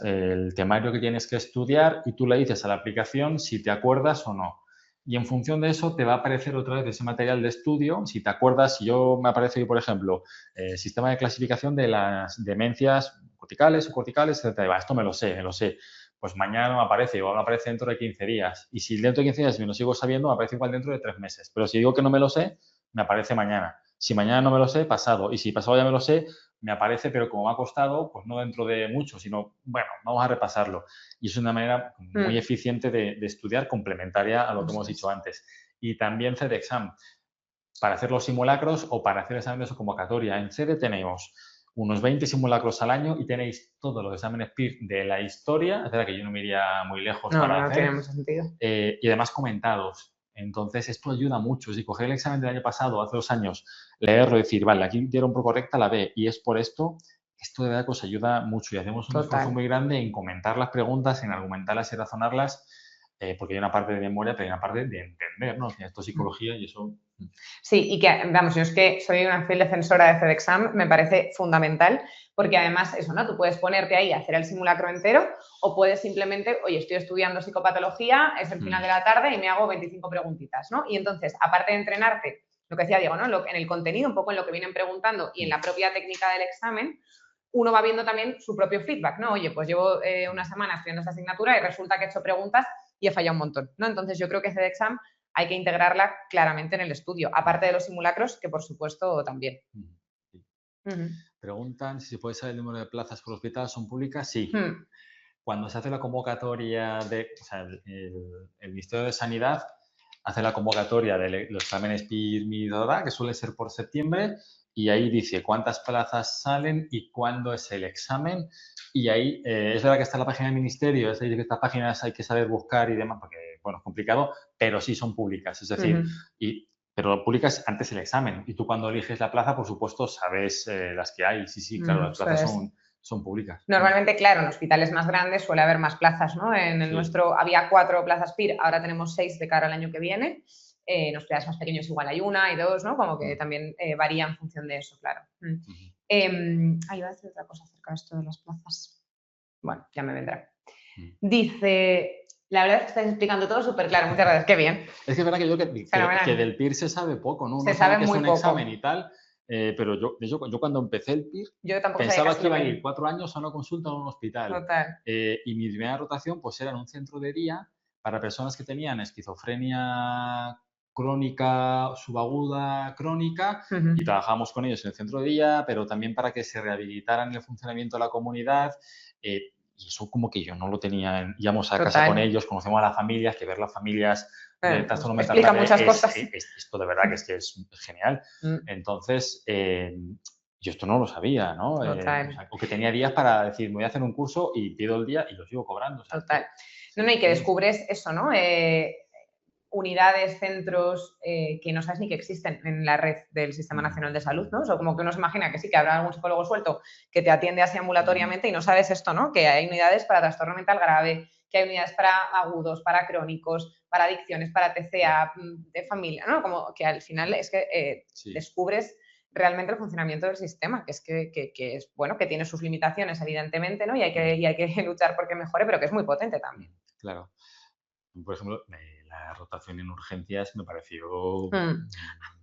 el temario que tienes que estudiar y tú le dices a la aplicación si te acuerdas o no. Y en función de eso te va a aparecer otra vez ese material de estudio. Si te acuerdas, si yo me aparece, por ejemplo, sistema de clasificación de las demencias corticales, subcorticales, etc. Esto me lo sé. Pues mañana me aparece, igual me aparece dentro de 15 días. Y si dentro de 15 días me lo sigo sabiendo, me aparece igual dentro de 3 meses. Pero si digo que no me lo sé, me aparece mañana. Si mañana no me lo sé, pasado. Y si pasado ya me lo sé, me aparece, pero como me ha costado, pues no dentro de mucho, sino, bueno, vamos a repasarlo. Y es una manera muy eficiente de estudiar, complementaria a lo que hemos dicho antes. Y también CEDEXAM, para hacer los simulacros o para hacer exámenes o convocatoria. En CEDE tenemos unos 20 simulacros al año y tenéis todos los exámenes PIR de la historia, es verdad que yo no me iría muy lejos para hacer. No tiene mucho sentido. Y además comentados. Entonces, esto ayuda mucho. Si coger el examen del año pasado, hace 2 años, leerlo y decir, vale, aquí dieron por correcta la B y es por esto de verdad que os ayuda mucho y hacemos un esfuerzo muy grande en comentar las preguntas, en argumentarlas y razonarlas, porque hay una parte de memoria, pero hay una parte de entender, ¿no? Esto es psicología y eso... Sí, y que, vamos, yo es que soy una fiel defensora de CEDEXAM, me parece fundamental, porque además eso, ¿no? Tú puedes ponerte ahí a hacer el simulacro entero o puedes simplemente, oye, estoy estudiando psicopatología, es el final de la tarde y me hago 25 preguntitas, ¿no? Y entonces, aparte de entrenarte, lo que decía Diego, ¿no? En el contenido, un poco en lo que vienen preguntando y en la propia técnica del examen, uno va viendo también su propio feedback, ¿no? Oye, pues llevo una semana estudiando esta asignatura y resulta que he hecho preguntas y he fallado un montón, ¿no? Entonces, yo creo que CEDEXAM hay que integrarla claramente en el estudio, aparte de los simulacros, que por supuesto también. Sí. Preguntan si se puede saber el número de plazas por hospital, ¿son públicas? Sí. Cuando se hace la convocatoria el Ministerio de Sanidad hace la convocatoria de los exámenes PIR, MIR, que suele ser por septiembre, y ahí dice cuántas plazas salen y cuándo es el examen. Y ahí es verdad que está en la página del ministerio, es decir, que estas páginas hay que saber buscar y demás, porque, bueno, es complicado, pero sí son públicas. Es decir, pero públicas antes el examen. Y tú cuando eliges la plaza, por supuesto, sabes las que hay. Sí, claro, las plazas son públicas. Normalmente, claro, en hospitales más grandes suele haber más plazas, ¿no? En el nuestro había 4 plazas PIR, ahora tenemos 6 de cara al año que viene. En hospitales más pequeños igual hay 1, hay 2, ¿no? Como que también varía en función de eso, claro. Iba a decir otra cosa acerca de esto de las plazas. Bueno, ya me vendrá. Dice, la verdad es que estáis explicando todo súper claro, muchas gracias, qué bien. Es que es verdad que que del PIR se sabe poco, ¿no? Se sabe muy poco. Examen y tal, pero yo cuando empecé el PIR pensaba que iba a ir 4 años a una consulta en un hospital. Total. Y mi primera rotación pues era en un centro de día para personas que tenían esquizofrenia crónica, subaguda, crónica, y trabajábamos con ellos en el centro de día, pero también para que se rehabilitaran el funcionamiento de la comunidad. Y eso como que yo no lo tenía. Íbamos a casa con ellos, conocemos a las familias, que ver las familias de trastorno mental explica muchas cosas. Esto de verdad que es genial. Entonces, yo esto no lo sabía, ¿no? O que tenía días para decir, me voy a hacer un curso y pido el día y lo sigo cobrando. Total. Y que descubres eso, ¿no? Unidades, centros que no sabes ni que existen en la red del Sistema Nacional de Salud, ¿no? O sea, como que uno se imagina que sí, que habrá algún psicólogo suelto que te atiende así ambulatoriamente y no sabes esto, ¿no? Que hay unidades para trastorno mental grave, que hay unidades para agudos, para crónicos, para adicciones, para TCA, de familia, ¿no? Como que al final es que descubres realmente el funcionamiento del sistema, que es que es bueno, que tiene sus limitaciones, evidentemente, ¿no? Y hay que luchar porque mejore, pero que es muy potente también. Claro. Por ejemplo, la rotación en urgencias me pareció...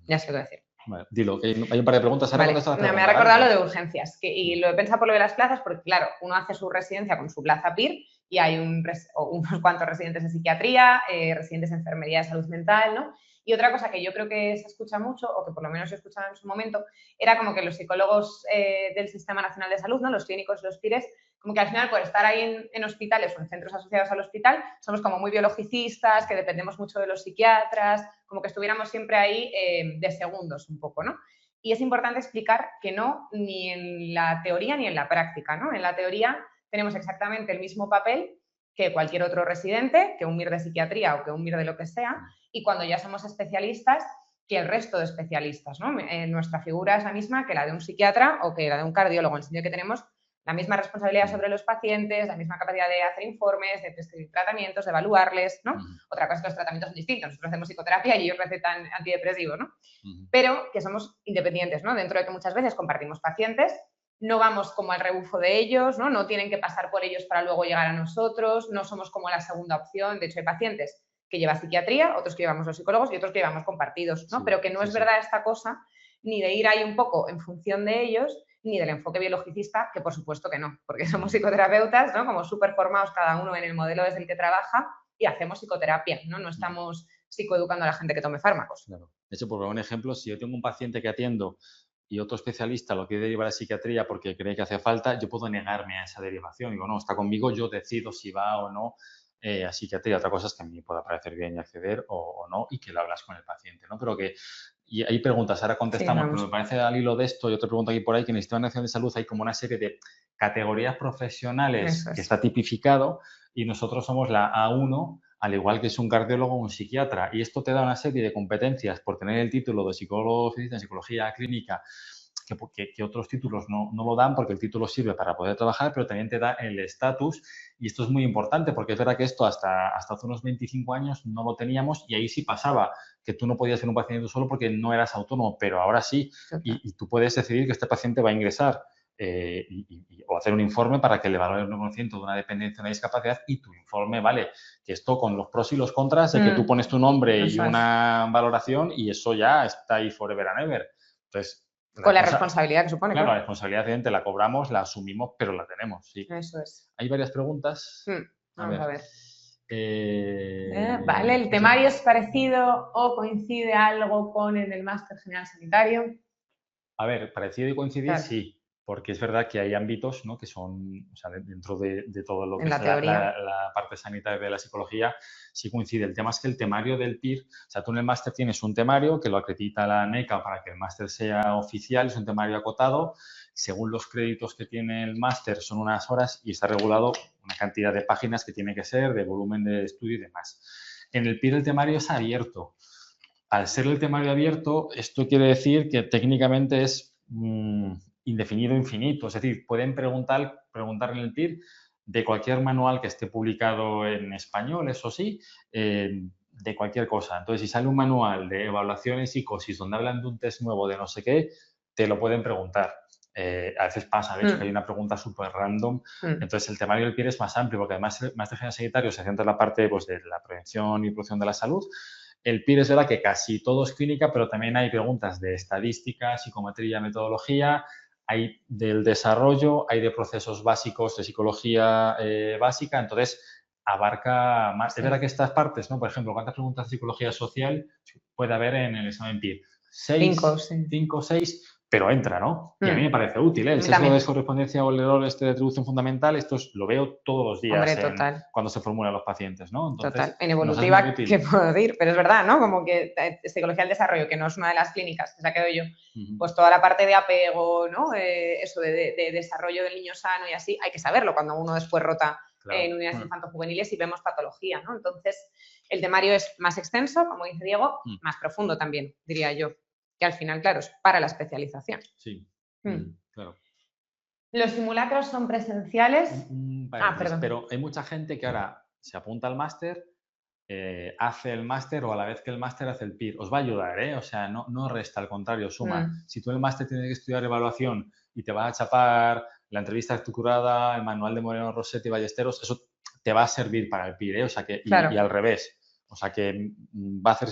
Ya sé lo que decir. Vale, dilo, que hay un par de preguntas. Vale. Me ha recordado lo de urgencias, y lo he pensado por lo de las plazas, porque claro, uno hace su residencia con su plaza PIR y hay unos cuantos residentes de psiquiatría, residentes de enfermería de salud mental, ¿no? Y otra cosa que yo creo que se escucha mucho, o que por lo menos yo escuchaba en su momento, era como que los psicólogos del Sistema Nacional de Salud, ¿no? Los clínicos, los PIRes, como que al final por estar ahí en hospitales o en centros asociados al hospital, somos como muy biologicistas, que dependemos mucho de los psiquiatras, como que estuviéramos siempre ahí de segundos un poco, ¿no? Y es importante explicar que no ni en la teoría ni en la práctica, ¿no? En la teoría tenemos exactamente el mismo papel que cualquier otro residente, que un MIR de psiquiatría o que un MIR de lo que sea, y cuando ya somos especialistas, que el resto de especialistas, ¿no? Nuestra figura es la misma que la de un psiquiatra o que la de un cardiólogo, en el sentido que tenemos la misma responsabilidad sobre los pacientes, la misma capacidad de hacer informes, de prescribir tratamientos, de evaluarles, ¿no? Otra cosa es que los tratamientos son distintos. Nosotros hacemos psicoterapia y ellos recetan antidepresivos, ¿no? Pero que somos independientes, ¿no? Dentro de que muchas veces compartimos pacientes, no vamos como al rebufo de ellos, ¿no? No tienen que pasar por ellos para luego llegar a nosotros, no somos como la segunda opción. De hecho, hay pacientes que llevan psiquiatría, otros que llevamos los psicólogos y otros que llevamos compartidos, ¿no? Pero que no es verdad esta cosa ni de ir ahí un poco en función de ellos, ni del enfoque biologicista, que por supuesto que no, porque somos psicoterapeutas, ¿no? Como súper formados cada uno en el modelo desde el que trabaja y hacemos psicoterapia, ¿no? No estamos psicoeducando a la gente que tome fármacos. Claro. De hecho, por poner un ejemplo, si yo tengo un paciente que atiendo y otro especialista lo quiere derivar a psiquiatría porque cree que hace falta, yo puedo negarme a esa derivación. Digo, no, está conmigo, yo decido si va o no a psiquiatría. Otra cosa es que a mí me pueda parecer bien y acceder o no, y que lo hablas con el paciente, ¿no? Pero que y hay preguntas, ahora contestamos, pero me parece al hilo de esto, yo te pregunto aquí por ahí, que en el Sistema Nacional de Salud hay como una serie de categorías profesionales que está tipificado y nosotros somos la A1, al igual que es un cardiólogo o un psiquiatra. Y esto te da una serie de competencias por tener el título de psicólogo en psicología clínica, que otros títulos no lo dan, porque el título sirve para poder trabajar, pero también te da el estatus. Y esto es muy importante, porque es verdad que esto hasta hace unos 25 años no lo teníamos y ahí sí pasaba que tú no podías ser un paciente tú solo porque no eras autónomo, pero ahora sí. Y tú puedes decidir que este paciente va a ingresar o hacer un informe para que le valore el 9% de una dependencia, una discapacidad, y tu informe, vale, que esto con los pros y los contras, de que tú pones tu nombre y una valoración y eso ya está ahí forever and ever. Entonces, con la responsabilidad que supone. Claro, la responsabilidad evidente la cobramos, la asumimos, pero la tenemos, sí. Eso es. Hay varias preguntas. Vamos a ver. Vale, ¿el temario es parecido o coincide algo con el del Máster General Sanitario? A ver, parecido y coincidir, claro. Sí, porque es verdad que hay ámbitos, ¿no? Que son, o sea, dentro de todo lo que es la parte sanitaria de la psicología, sí coincide. El tema es que el temario del PIR, o sea, tú en el máster tienes un temario que lo acredita la NECA para que el máster sea oficial, es un temario acotado, según los créditos que tiene el máster son unas horas y está regulado una cantidad de páginas que tiene que ser, de volumen de estudio y demás. En el PIR el temario es abierto. Al ser el temario abierto, esto quiere decir que técnicamente es indefinido infinito. Es decir, pueden preguntar en el PIR de cualquier manual que esté publicado en español, eso sí, de cualquier cosa. Entonces, si sale un manual de evaluación en psicosis donde hablan de un test nuevo de no sé qué, te lo pueden preguntar. A veces pasa, de hecho, que hay una pregunta súper random. Entonces, el temario del PIR es más amplio porque además el máster general sanitario se centra en la parte pues, de la prevención y promoción de la salud. El PIR es verdad que casi todo es clínica, pero también hay preguntas de estadística, psicometría, metodología, hay del desarrollo, hay de procesos básicos de psicología básica, entonces abarca más. Sí. Es verdad que estas partes, ¿no? Por ejemplo, ¿cuántas preguntas de psicología social puede haber en el examen PIR? 5 o 6, pero entra, ¿no? Y a mí me parece útil, ¿eh? El sesgo de descorrespondencia o el error de atribución fundamental, esto lo veo todos los días. Hombre, cuando se formulan los pacientes, ¿no? Entonces, total. En evolutiva, ¿qué puedo decir? Pero es verdad, ¿no? Como que psicología del desarrollo, que no es una de las clínicas, que se ha quedado yo, pues toda la parte de apego, ¿no? Eso de desarrollo del niño sano y así, hay que saberlo cuando uno después rota en unidades infanto-juveniles y vemos patología, ¿no? Entonces, el temario es más extenso, como dice Diego, más profundo también, diría yo. Que al final, claro, es para la especialización. Sí, claro. ¿Los simulacros son presenciales? Perdón. Pero hay mucha gente que ahora se apunta al máster, hace el máster o a la vez que el máster hace el PIR. Os va a ayudar, ¿eh? O sea, no resta, al contrario, suma. Si tú en el máster tienes que estudiar evaluación y te vas a chapar la entrevista estructurada, el manual de Moreno, Rossetti y Ballesteros, eso te va a servir para el PIR, ¿eh? O sea que, claro. y al revés. O sea que va a hacer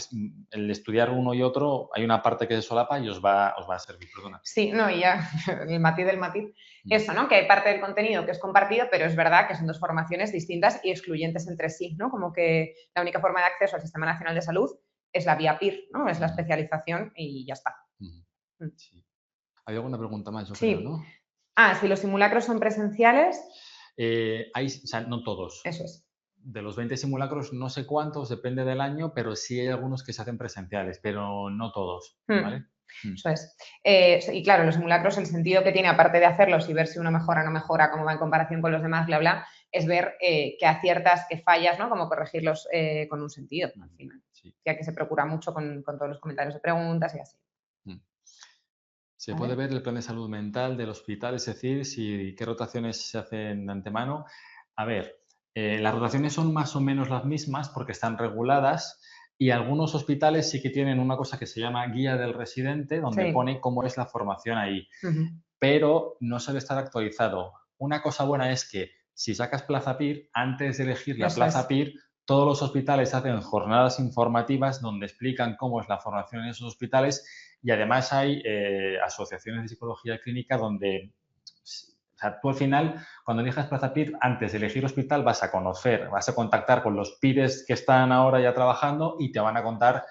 el estudiar uno y otro, hay una parte que se solapa y os va a servir, perdona. Sí, no, y ya, el matiz del matiz. Eso, ¿no? Que hay parte del contenido que es compartido, pero es verdad que son dos formaciones distintas y excluyentes entre sí, ¿no? Como que la única forma de acceso al Sistema Nacional de Salud es la vía PIR, ¿no? Es la especialización y ya está. Sí. ¿Hay alguna pregunta más? Yo sí. creo, ¿no? Si los simulacros son presenciales. O sea, no todos. Eso es. De los 20 simulacros, no sé cuántos, depende del año, pero sí hay algunos que se hacen presenciales, pero no todos, ¿vale? Eso es. Y claro, los simulacros, el sentido que tiene, aparte de hacerlos y ver si uno mejora o no mejora, cómo va en comparación con los demás, bla, bla, es ver que aciertas, que fallas, ¿no? Como corregirlos con un sentido, al final. Sí. Ya que se procura mucho con todos los comentarios de preguntas y así. Se puede ver el plan de salud mental del hospital, es decir, qué rotaciones se hacen de antemano. A ver, las rotaciones son más o menos las mismas porque están reguladas y algunos hospitales sí que tienen una cosa que se llama guía del residente, donde pone cómo es la formación ahí, pero no suele estar actualizado. Una cosa buena es que si sacas plaza PIR, antes de elegir la plaza PIR, todos los hospitales hacen jornadas informativas donde explican cómo es la formación en esos hospitales y además hay asociaciones de psicología clínica donde, o sea, tú al final, cuando elijas plaza PIR, antes de elegir hospital vas a conocer, vas a contactar con los PIRes que están ahora ya trabajando y te van a contar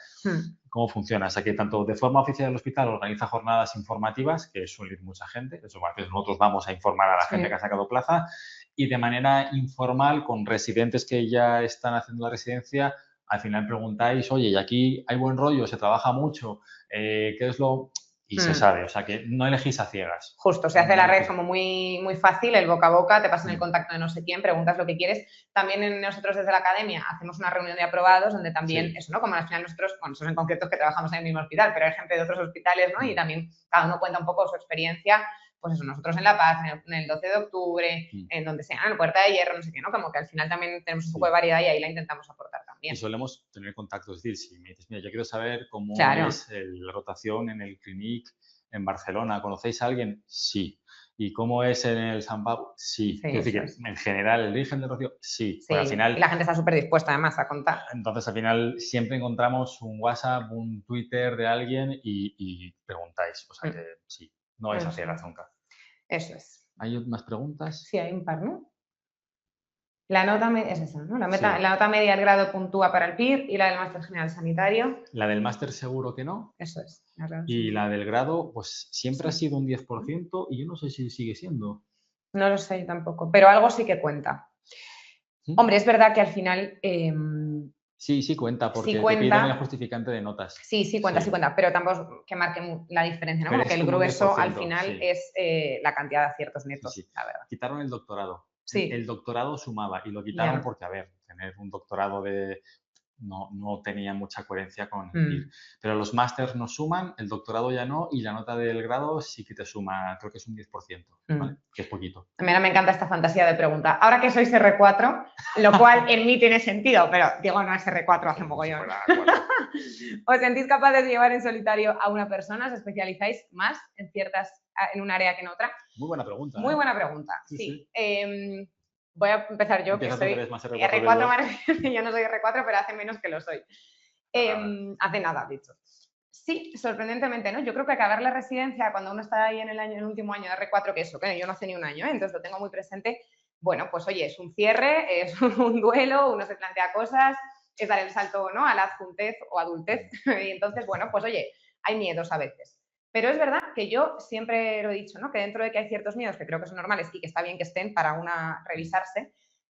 cómo funciona. O sea, que tanto de forma oficial el hospital organiza jornadas informativas, que suele ir mucha gente, de hecho, a veces nosotros vamos a informar a la gente que ha sacado plaza, y de manera informal, con residentes que ya están haciendo la residencia, al final preguntáis, oye, ¿y aquí hay buen rollo? ¿Se trabaja mucho? ¿Qué es lo...? Y se sabe, o sea, que no elegís a ciegas. Justo, se hace la red como muy, muy fácil, el boca a boca, te pasan el contacto de no sé quién, preguntas lo que quieres. También nosotros desde la academia hacemos una reunión de aprobados donde también, eso, ¿no? Como al final nosotros, bueno, nosotros en concreto que trabajamos en el mismo hospital, pero hay gente de otros hospitales, ¿no? Y también cada uno cuenta un poco su experiencia, pues eso, nosotros en La Paz, en el 12 de octubre, en donde sea, en Puerta de Hierro, no sé qué, ¿no? Como que al final también tenemos un poco de variedad y ahí la intentamos aportar también. Y solemos tener contacto, es decir, si me dices, mira, yo quiero saber cómo es la rotación en el Clinic en Barcelona, ¿conocéis a alguien? Sí. ¿Y cómo es en el San Pablo? Sí. Es decir, que en general, el origen del Rocío, sí. Al final, y la gente está súper dispuesta además a contar. Entonces, al final, siempre encontramos un WhatsApp, un Twitter de alguien y preguntáis. O sea que sí, no es a ciegas nunca. Eso es. ¿Hay más preguntas? Sí, hay un par, ¿no? La nota media es esa, ¿no? La nota media del grado puntúa para el PIR y la del máster general sanitario. La del máster seguro que no. Eso es. Y la del grado, pues siempre ha sido un 10% y yo no sé si sigue siendo. No lo sé tampoco, pero algo sí que cuenta. Hombre, es verdad que al final... Sí cuenta, porque te piden el justificante de notas. Sí cuenta, pero tampoco que marque la diferencia, ¿no? Porque el grueso al final es la cantidad de aciertos netos, la verdad. Quitaron el doctorado. El doctorado sumaba y lo quitaron porque, a ver, tener un doctorado no tenía mucha coherencia con el PIR. Pero los másters no suman, el doctorado ya no, y la nota del grado sí que te suma, creo que es un 10%, ¿vale? Que es poquito. A mí me encanta esta fantasía de pregunta. Ahora que sois R4, lo cual en mí tiene sentido, pero digo, no es R4 hace mogollón. ¿Os sentís capaces de llevar en solitario a una persona? ¿Os especializáis más en un área que en otra? Muy buena pregunta. Muy buena pregunta, sí. Voy a empezar yo, que soy R4 más yo no soy R4, pero hace menos que lo soy. Hace nada, dicho. Sí, sorprendentemente, ¿no? Yo creo que acabar la residencia cuando uno está ahí en el último año de R4, que eso, que yo no hace ni un año, entonces lo tengo muy presente. Bueno, pues oye, es un cierre, es un duelo, uno se plantea cosas, es dar el salto, ¿no? A la adjuntez o adultez. Y entonces, bueno, pues oye, hay miedos a veces. Pero es verdad que yo siempre lo he dicho, ¿no? Que dentro de que hay ciertos miedos que creo que son normales y que está bien que estén para una revisarse,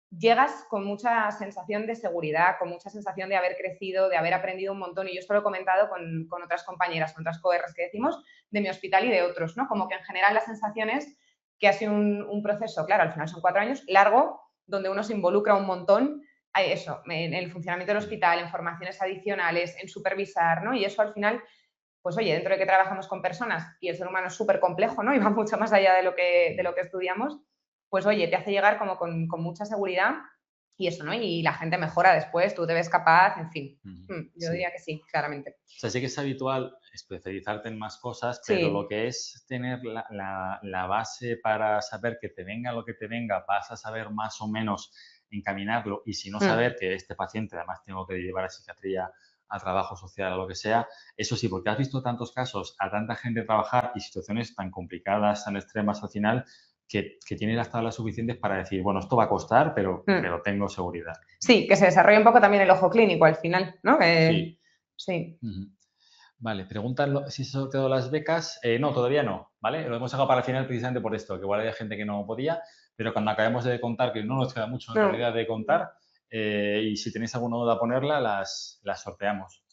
llegas con mucha sensación de seguridad, con mucha sensación de haber crecido, de haber aprendido un montón. Y yo esto lo he comentado con otras compañeras, con otras coRs que decimos, de mi hospital y de otros, ¿no? Como que en general la sensación es que ha sido un proceso, claro, al final son 4 años, largo, donde uno se involucra un montón, eso, en el funcionamiento del hospital, en formaciones adicionales, en supervisar, ¿no? Y eso al final, pues oye, dentro de que trabajamos con personas y el ser humano es súper complejo, ¿no? Y va mucho más allá de lo que estudiamos, pues oye, te hace llegar como con mucha seguridad y eso, ¿no? Y la gente mejora después, tú te ves capaz, en fin. Yo diría que sí, claramente. O sea, sí que es habitual especializarte en más cosas, pero lo que es tener la base para saber que te venga lo que te venga, vas a saber más o menos encaminarlo y si no saber que este paciente además tengo que llevar a psiquiatría, a trabajo social, a lo que sea, eso sí, porque has visto tantos casos, a tanta gente trabajar y situaciones tan complicadas, tan extremas al final, que tienes las tablas suficientes para decir, bueno, esto va a costar, pero tengo seguridad. Sí, que se desarrolle un poco también el ojo clínico al final, ¿no? Sí. Vale, preguntan si se sorteado las becas. No, todavía no, ¿vale? Lo hemos dejado para el final precisamente por esto, que igual había gente que no podía, pero cuando acabemos de contar, que no nos queda mucho en realidad de contar, y si tenéis alguna duda a ponerla, las sorteamos.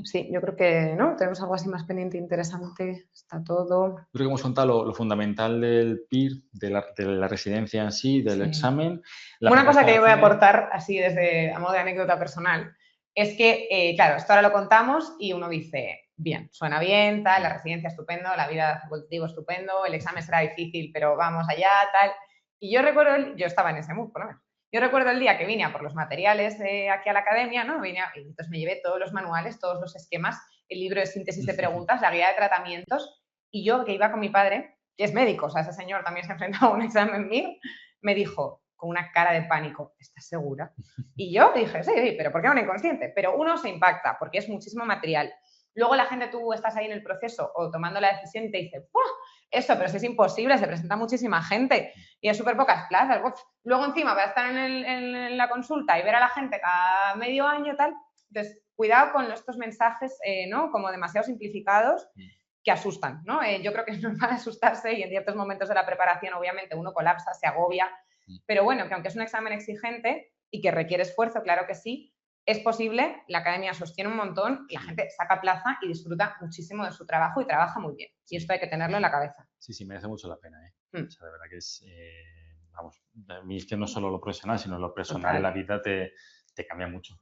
Sí, yo creo que, ¿no? Tenemos algo así más pendiente, interesante, está todo. Creo que hemos contado lo fundamental del PIR, de la residencia en sí, del examen. Una cosa que yo voy a preparación. aportar, así desde a modo de anécdota personal, es que, claro, esto ahora lo contamos y uno dice, bien, suena bien, tal, la residencia estupendo, la vida facultativa estupendo, el examen será difícil, pero vamos allá, tal. Y yo recuerdo, yo estaba en ese mood, por lo menos. Yo recuerdo el día que vine a por los materiales aquí a la academia, ¿no? Y entonces me llevé todos los manuales, todos los esquemas, el libro de síntesis de preguntas, la guía de tratamientos, y yo, que iba con mi padre, que es médico, o sea, ese señor también se ha enfrentado a un examen MIR, me dijo con una cara de pánico, ¿estás segura? Y yo dije, sí, pero ¿por qué no inconsciente? Pero uno se impacta porque es muchísimo material. Luego la gente, tú estás ahí en el proceso o tomando la decisión y te dice, ¡buah! Eso, pero si es imposible, se presenta muchísima gente y hay súper pocas plazas. ¡Buf! Luego encima va a estar en la consulta y ver a la gente cada medio año tal. Entonces, cuidado con estos mensajes, ¿no? Como demasiado simplificados que asustan, ¿no? Yo creo que es normal asustarse y en ciertos momentos de la preparación, obviamente, uno colapsa, se agobia, pero bueno, que aunque es un examen exigente y que requiere esfuerzo, claro que sí, es posible, la academia sostiene un montón, la gente saca plaza y disfruta muchísimo de su trabajo y trabaja muy bien. Y esto hay que tenerlo en la cabeza. Sí, merece mucho la pena, ¿eh? O sea, de verdad que es, vamos, a mí es que no solo lo profesional, sino lo personal, Total. la vida te cambia mucho.